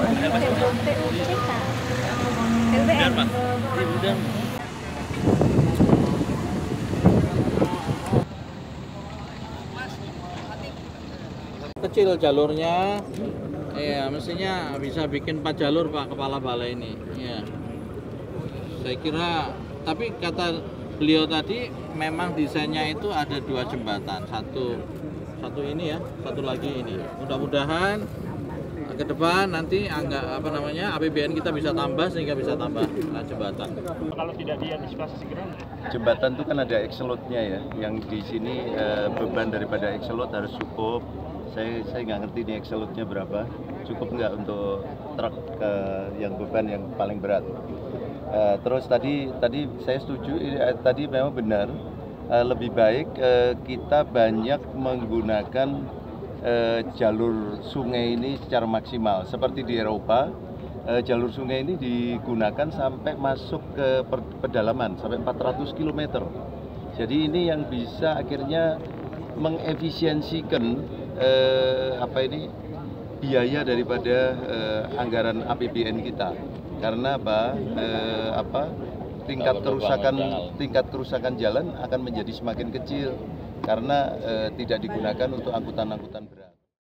PUCK. PUPN. Kecil jalurnya, ya mestinya bisa bikin 4 jalur Pak Kepala Balai ini. Ya. Saya kira, tapi kata beliau tadi memang desainnya itu ada 2 jembatan, satu ini ya, satu lagi ini. Mudah-mudahan ke depan nanti APBN kita bisa tambah sehingga bisa tambah jembatan. Kalau tidak diantisipasi segera, jembatan itu kan ada Excelot-nya ya, yang di sini beban daripada Excelot harus cukup. Saya nggak ngerti nih Excelot-nya berapa, cukup nggak untuk truk yang beban yang paling berat. Terus tadi saya setuju, tadi memang benar, lebih baik kita banyak menggunakan jalur sungai ini secara maksimal. Seperti di Eropa, jalur sungai ini digunakan sampai masuk ke pedalaman, sampai 400 km. Jadi ini yang bisa akhirnya mengefisiensikan biaya daripada anggaran APBN kita. Karena tingkat kerusakan jalan akan menjadi semakin kecil karena tidak digunakan untuk angkutan-angkutan berat.